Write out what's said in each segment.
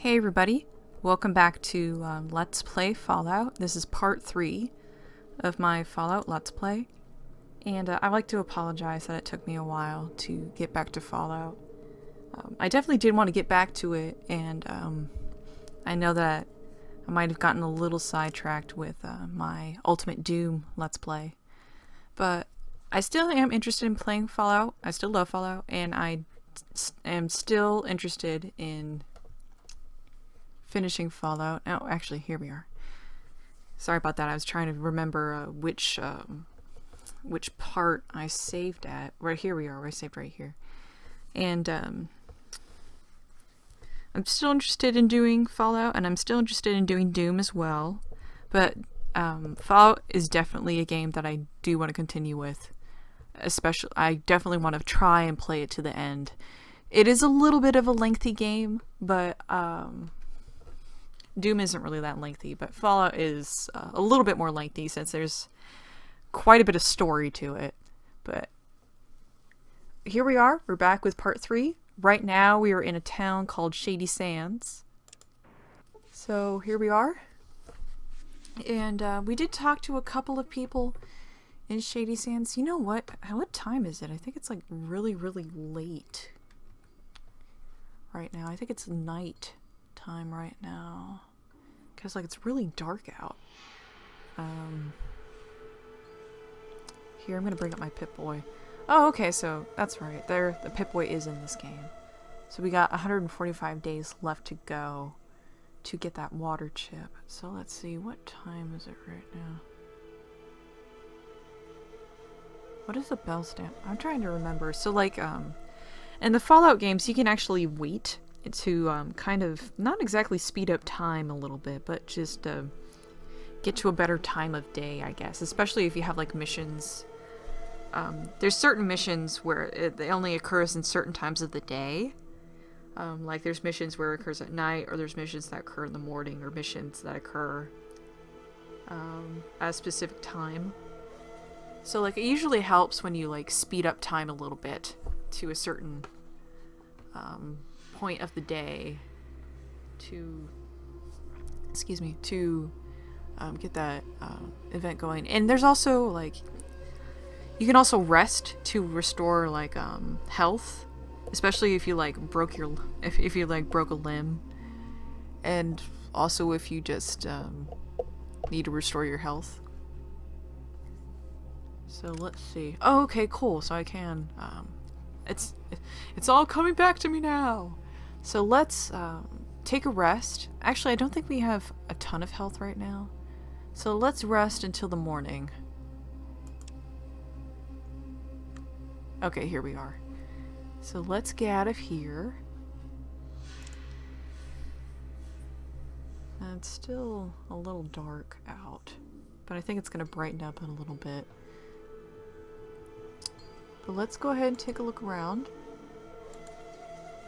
Hey everybody, welcome back to Let's Play Fallout. This is part 3 of my Fallout Let's Play, and I'd like to apologize that it took me a while to get back to Fallout. I definitely did want to get back to it, and I know that I might have gotten a little sidetracked with my Ultimate Doom Let's Play, but I still am interested in playing Fallout. I still love Fallout, and I am still interested in finishing Fallout. Oh, actually, here we are. Sorry about that. I was trying to remember which part I saved at. Right here we are. I saved right here. And I'm still interested in doing Fallout, and I'm still interested in doing Doom as well. But Fallout is definitely a game that I do want to continue with. Especially, I definitely want to try and play it to the end. It is a little bit of a lengthy game, but Doom isn't really that lengthy, but Fallout is a little bit more lengthy since there's quite a bit of story to it. But here we are. We're back with part 3. Right now we are in a town called Shady Sands. So here we are. And we did talk to a couple of people in Shady Sands. You know what? What time is it? I think it's like really, really late right now. I think it's night time right now because like it's really dark out. Here, I'm gonna bring up my Pip-Boy. Oh, okay, so that's right, there the Pip-Boy is in this game. So we got 145 days left to go to get that water chip. So let's see, what time is it right now? What is the bell stamp? I'm trying to remember. So like in the Fallout games you can actually wait to kind of not exactly speed up time a little bit, but just get to a better time of day, I guess. Especially if you have like missions. There's certain missions where it only occurs in certain times of the day. Like there's missions where it occurs at night, or there's missions that occur in the morning, or missions that occur at a specific time. So like it usually helps when you like speed up time a little bit to a certain point of the day to get that event going. And there's also like you can also rest to restore like health, especially if you like broke a limb, and also if you just need to restore your health. So let's see. Oh, okay, cool. So I can it's all coming back to me now. So let's take a rest. Actually, I don't think we have a ton of health right now. So let's rest until the morning. Okay, here we are. So let's get out of here. And it's still a little dark out, but I think it's going to brighten up in a little bit. But let's go ahead and take a look around.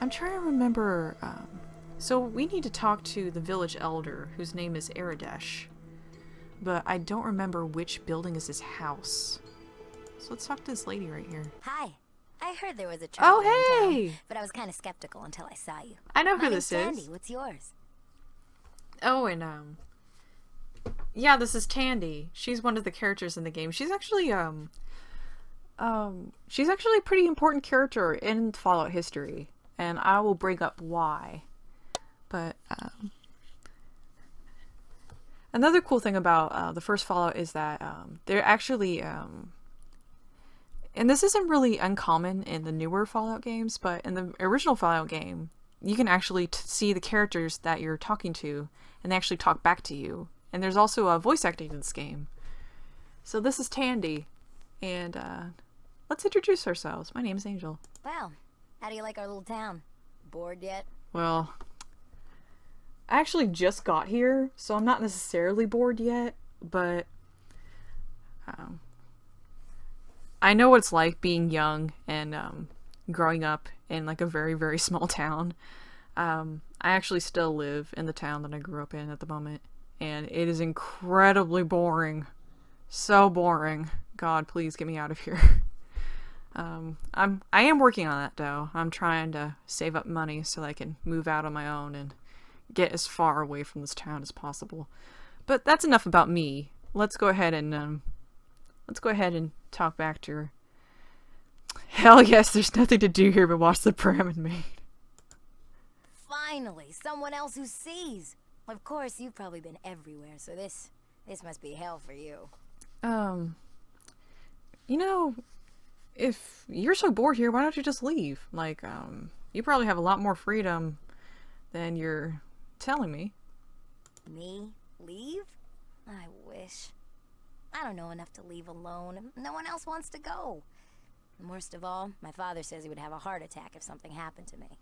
I'm trying to remember, so we need to talk to the village elder, whose name is Aradesh. But I don't remember which building is his house. So let's talk to this lady right here. Hi. I heard there was a traveler Oh, in hey! town, but I was kind of skeptical until I saw you. I know who My this name's is. Tandy. What's yours? Oh, and yeah, this is Tandy. She's one of the characters in the game. She's actually a pretty important character in Fallout history, and I will bring up why. But another cool thing about the first Fallout is that they're actually and this isn't really uncommon in the newer Fallout games, but in the original Fallout game, you can actually see the characters that you're talking to, and they actually talk back to you. And there's also a voice acting in this game. So this is Tandy, and let's introduce ourselves. My name is Angel. Wow. How do you like our little town? Bored yet? Well, I actually just got here, so I'm not necessarily bored yet, but I know what it's like being young and growing up in like a very, very small town. I actually still live in the town that I grew up in at the moment, and it is incredibly boring. So boring. God, please get me out of here. I am working on that though. I'm trying to save up money so I can move out on my own and get as far away from this town as possible. But that's enough about me. Let's go ahead and talk back to her. Hell yes, there's nothing to do here but watch the pram and maid. Finally, someone else who sees. Of course, you've probably been everywhere, so this must be hell for you. You know, if you're so bored here, why don't you just leave? Like, you probably have a lot more freedom than you're telling me. Me? Leave? I wish. I don't know enough to leave alone. No one else wants to go. And worst of all, my father says he would have a heart attack if something happened to me.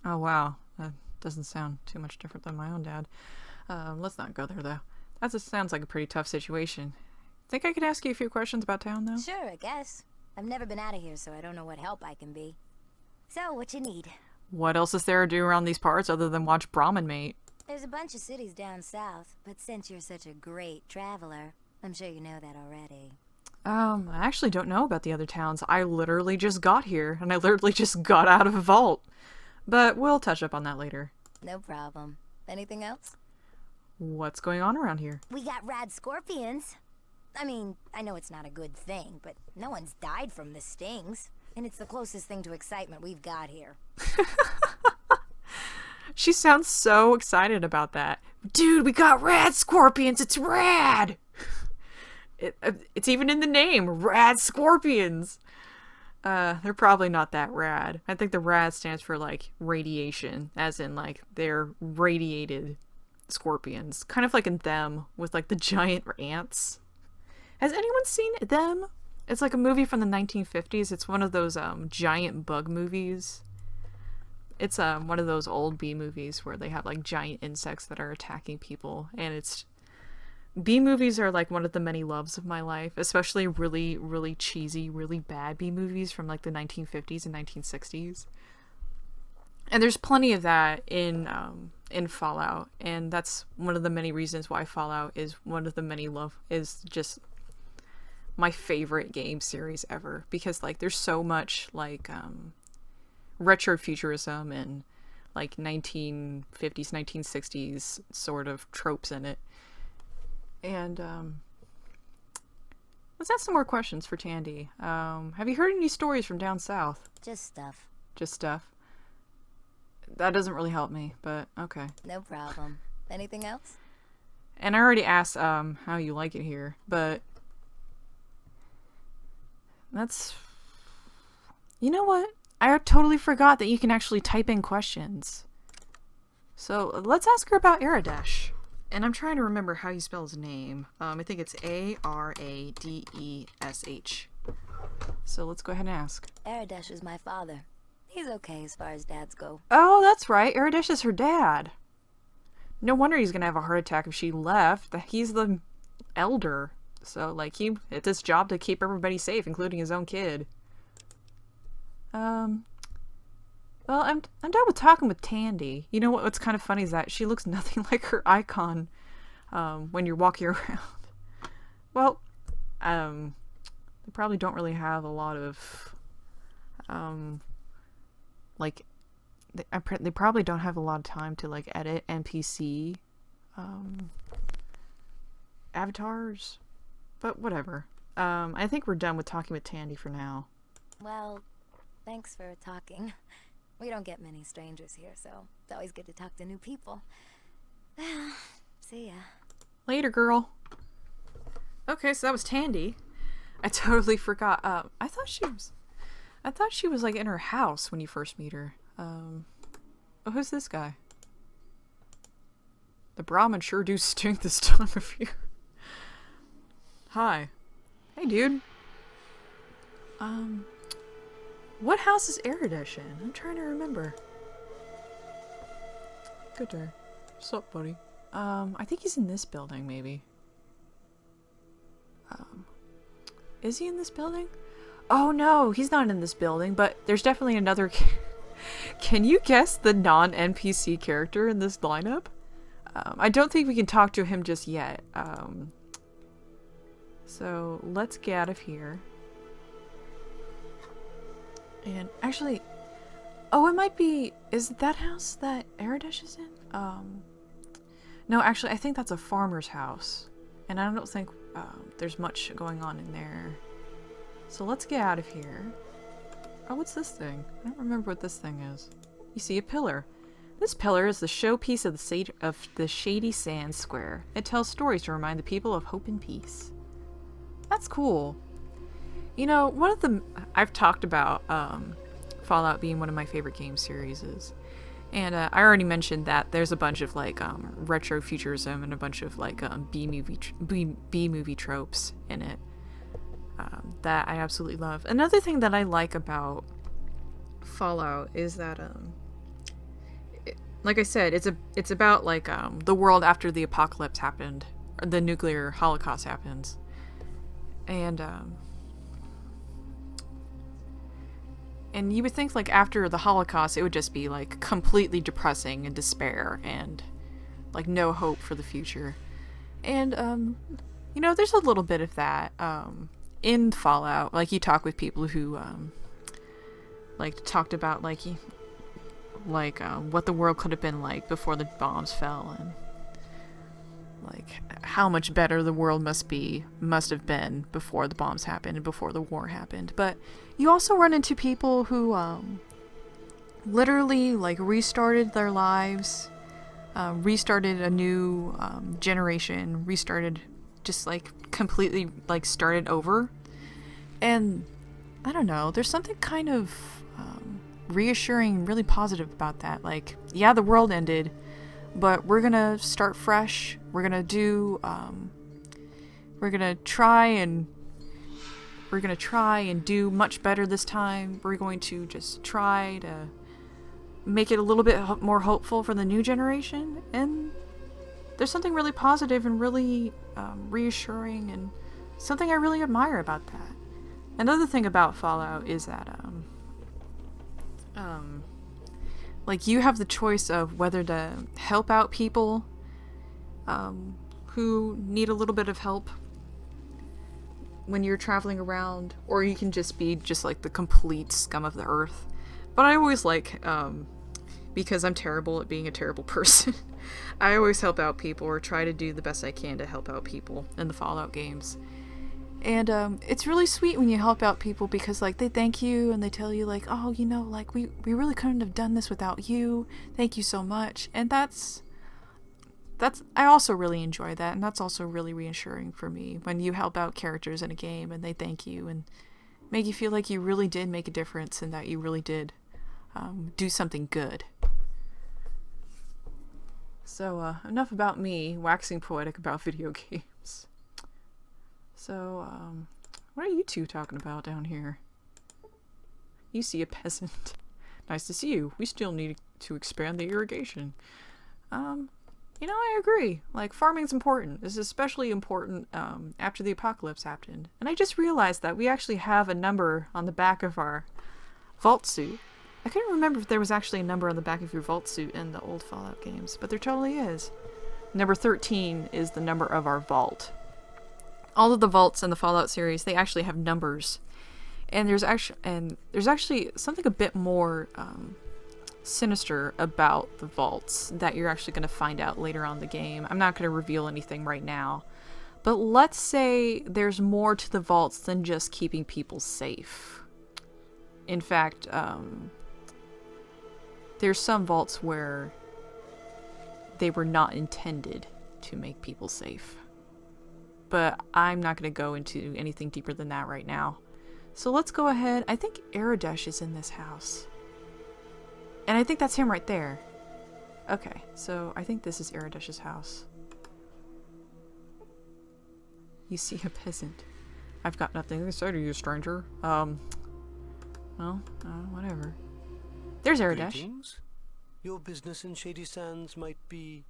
Oh, wow. That doesn't sound too much different than my own dad. Let's not go there, though. That just sounds like a pretty tough situation. Think I could ask you a few questions about town, though? Sure, I guess. I've never been out of here, so I don't know what help I can be. So, what you need? What else is there to do around these parts other than watch Brahmin Mate? There's a bunch of cities down south, but since you're such a great traveler, I'm sure you know that already. I actually don't know about the other towns. I literally just got here, and I literally just got out of a vault. But we'll touch up on that later. No problem. Anything else? What's going on around here? We got rad scorpions. I mean, I know it's not a good thing, but no one's died from the stings. And it's the closest thing to excitement we've got here. She sounds so excited about that. Dude, we got rad scorpions! It's rad! It's even in the name, rad scorpions! They're probably not that rad. I think the rad stands for, like, radiation. As in, like, they're radiated scorpions. Kind of like in Them, with, like, the giant ants. Has anyone seen Them? It's like a movie from the 1950s. It's one of those, giant bug movies. It's, one of those old B movies where they have, like, giant insects that are attacking people. And it's... B movies are like one of the many loves of my life, especially really, really cheesy, really bad B movies from like the 1950s and 1960s. And there's plenty of that in Fallout, and that's one of the many reasons why Fallout is one of the many is just my favorite game series ever, because like there's so much like retrofuturism and like 1950s, 1960s sort of tropes in it. And, let's ask some more questions for Tandy. Have you heard any stories from down south? Just stuff. Just stuff? That doesn't really help me, but okay. No problem. Anything else? And I already asked, how you like it here, but... That's... You know what? I totally forgot that you can actually type in questions. So, let's ask her about Aradesh. And I'm trying to remember how you spell his name. I think it's Aradesh. So let's go ahead and ask. Aradesh is my father. He's okay as far as dads go. Oh, that's right. Aradesh is her dad. No wonder he's gonna have a heart attack if she left. He's the elder. So, like, it's his job to keep everybody safe, including his own kid. Well, I'm done with talking with Tandy. You know what's kind of funny is that she looks nothing like her icon when you're walking around. Well, they probably don't really have a lot of like they probably don't have a lot of time to like edit NPC avatars, but whatever. I think we're done with talking with Tandy for now. Well, thanks for talking. We don't get many strangers here, so it's always good to talk to new people. See ya. Later, girl. Okay, so that was Tandy. I totally forgot. I thought she was like in her house when you first meet her. Oh, who's this guy? The Brahmin sure do stink this time of year. Hi. Hey, dude. What house is Aradesh in? I'm trying to remember. Good day. What's up, buddy? I think he's in this building, maybe. Is he in this building? Oh no, he's not in this building, but there's definitely another... Can you guess the non-NPC character in this lineup? I don't think we can talk to him just yet. So, let's get out of here. And actually, Oh, it might be... Is it that house that Aradesh is in? No, actually, I think that's a farmer's house. And I don't think there's much going on in there. So let's get out of here. Oh, what's this thing? I don't remember what this thing is. You see a pillar. This pillar is the showpiece of the Shady Sands Square. It tells stories to remind the people of hope and peace. That's cool. You know, one of the... I've talked about Fallout being one of my favorite game series. And I already mentioned that there's a bunch of like retro futurism and a bunch of like B movie tropes in it that I absolutely love. Another thing that I like about Fallout is that like I said, it's about like the world after the apocalypse happened, or the nuclear holocaust happens, and you would think, like, after the Holocaust, it would just be, like, completely depressing and despair and, like, no hope for the future. And, you know, there's a little bit of that, in Fallout. Like, you talk with people who, like, talked about, like, what the world could have been like before the bombs fell, and, like, how much better the world must have been before the bombs happened and before the war happened. But you also run into people who literally like restarted their lives, restarted a new generation, restarted, just like completely like started over. And I don't know, there's something kind of reassuring, really positive about that. Like, yeah, the world ended, but we're gonna start fresh. We're gonna do, we're gonna try and do much better this time. We're going to just try to make it a little bit more hopeful for the new generation. And there's something really positive and really reassuring, and something I really admire about that. Another thing about Fallout is that, like, you have the choice of whether to help out people who need a little bit of help when you're traveling around, or you can just be just like the complete scum of the earth. But I always like, because I'm terrible at being a terrible person, I always help out people, or try to do the best I can to help out people in the Fallout games. And it's really sweet when you help out people, because like they thank you and they tell you like, oh, you know, like we really couldn't have done this without you. Thank you so much. And that's I also really enjoy that, and that's also really reassuring for me when you help out characters in a game and they thank you and make you feel like you really did make a difference, and that you really did do something good. So enough about me waxing poetic about video games. So, what are you two talking about down here? You see a peasant. Nice to see you. We still need to expand the irrigation. You know, I agree. Like, farming's important. This is especially important after the apocalypse happened. And I just realized that we actually have a number on the back of our vault suit. I couldn't remember if there was actually a number on the back of your vault suit in the old Fallout games, but there totally is. Number 13 is the number of our vault. All of the vaults in the Fallout series, they actually have numbers, and there's actually something a bit more sinister about the vaults that you're actually going to find out later on in the game. I'm not going to reveal anything right now, but let's say there's more to the vaults than just keeping people safe. In fact, there's some vaults where they were not intended to make people safe. But I'm not going to go into anything deeper than that right now. So let's go ahead. I think Aradesh is in this house. And I think that's him right there. Okay, so I think this is Aradesh's house. You see a peasant. I've got nothing to say to you, stranger. Well, whatever. There's Aradesh. Greetings. Your business in Shady Sands might be...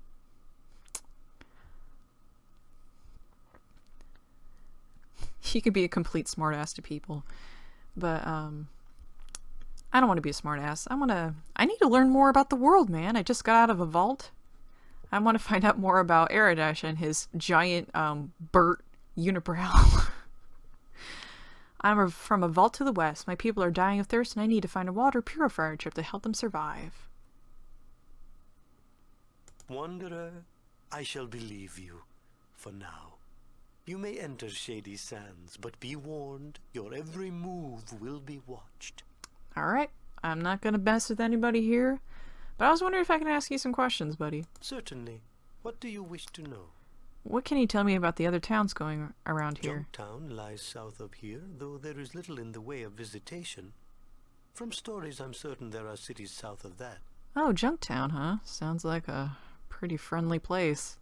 He could be a complete smartass to people, but I don't want to be a smartass. I need to learn more about the world, man. I just got out of a vault. I want to find out more about Aradesh and his giant Burt unibrow. From a vault to the west. My people are dying of thirst, and I need to find a water purifier chip to help them survive. Wanderer, I shall believe you, for now. You may enter Shady Sands, but be warned, your every move will be watched. Alright, I'm not gonna mess with anybody here, but I was wondering if I can ask you some questions, buddy. Certainly. What do you wish to know? What can you tell me about the other towns going around here? Junktown lies south of here, though there is little in the way of visitation. From stories, I'm certain there are cities south of that. Oh, Junktown, huh? Sounds like a pretty friendly place.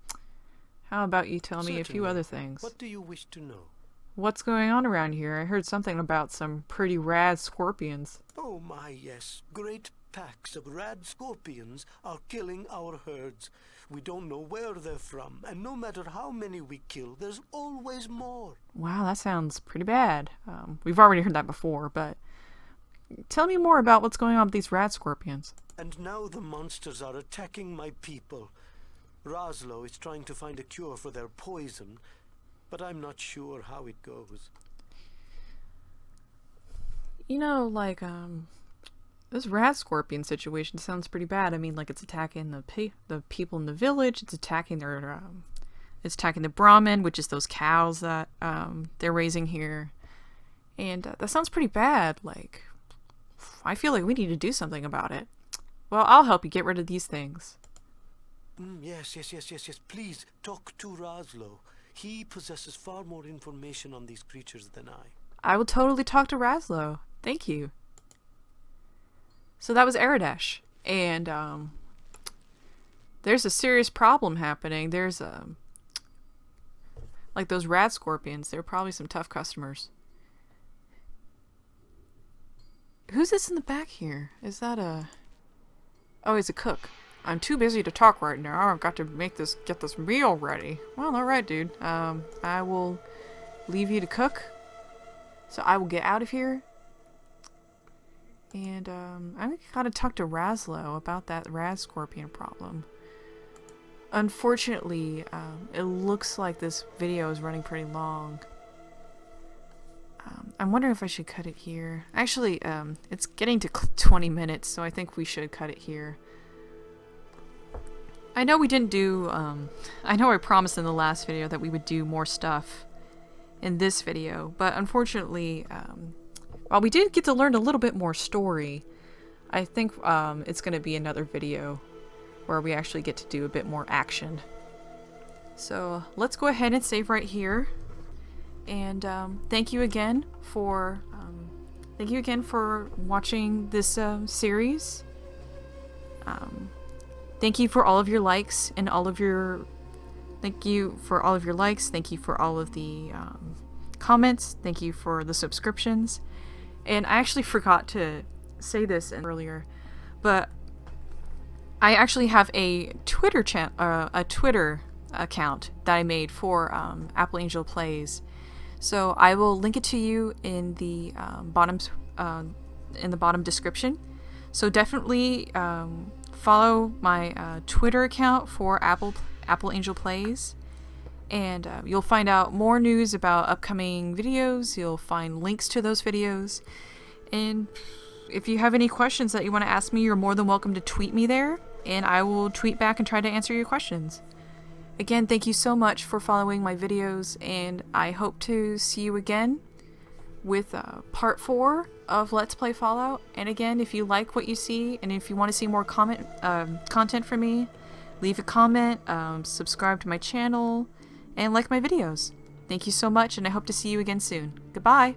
How about you tell me a few Certainly. other things? What do you wish to know? What's going on around here? I heard something about some pretty rad scorpions. Oh my, yes. Great packs of rad scorpions are killing our herds. We don't know where they're from, and no matter how many we kill, there's always more. Wow, that sounds pretty bad. We've already heard that before, but tell me more about what's going on with these rad scorpions. And now the monsters are attacking my people. Roslo is trying to find a cure for their poison, but I'm not sure how it goes. You know, like, this rat scorpion situation sounds pretty bad. I mean, like, it's attacking the people in the village. It's attacking it's attacking the Brahmin, which is those cows that they're raising here. And that sounds pretty bad. Like, I feel like we need to do something about it. Well, I'll help you get rid of these things. Yes. Please, talk to Roslo. He possesses far more information on these creatures than I. I will totally talk to Raslo. Thank you. So that was Aradesh. And, there's a serious problem happening. There's, like those rat scorpions. They're probably some tough customers. Who's this in the back here? Is that Oh, he's a cook. I'm too busy to talk right now. I've got to get this meal ready. Well, alright, dude. I will leave you to cook. So I will get out of here. And, I gotta talk to Raslo about that rad scorpion problem. Unfortunately, it looks like this video is running pretty long. I'm wondering if I should cut it here. Actually, it's getting to 20 minutes, so I think we should cut it here. I know we didn't do, I know I promised in the last video that we would do more stuff in this video, but unfortunately, while we did get to learn a little bit more story, I think it's going to be another video where we actually get to do a bit more action. So let's go ahead and save right here. And thank you again for watching this series. Thank you for all of your likes and all of your Thank you for all of your likes. Thank you for all of the comments. Thank you for the subscriptions. And I actually forgot to say this earlier, but I actually have a Twitter account that I made for appleangel Plays. So I will link it to you in the bottom description. So definitely follow my Twitter account for appleangel Plays, and you'll find out more news about upcoming videos. You'll find links to those videos, and if you have any questions that you want to ask me, you're more than welcome to tweet me there, and I will tweet back and try to answer your questions. Again, thank you so much for following my videos, and I hope to see you again with part 4 of Let's Play Fallout. And again, if you like what you see, and if you want to see more content from me, leave a comment, subscribe to my channel, and like my videos. Thank you so much, and I hope to see you again soon. Goodbye!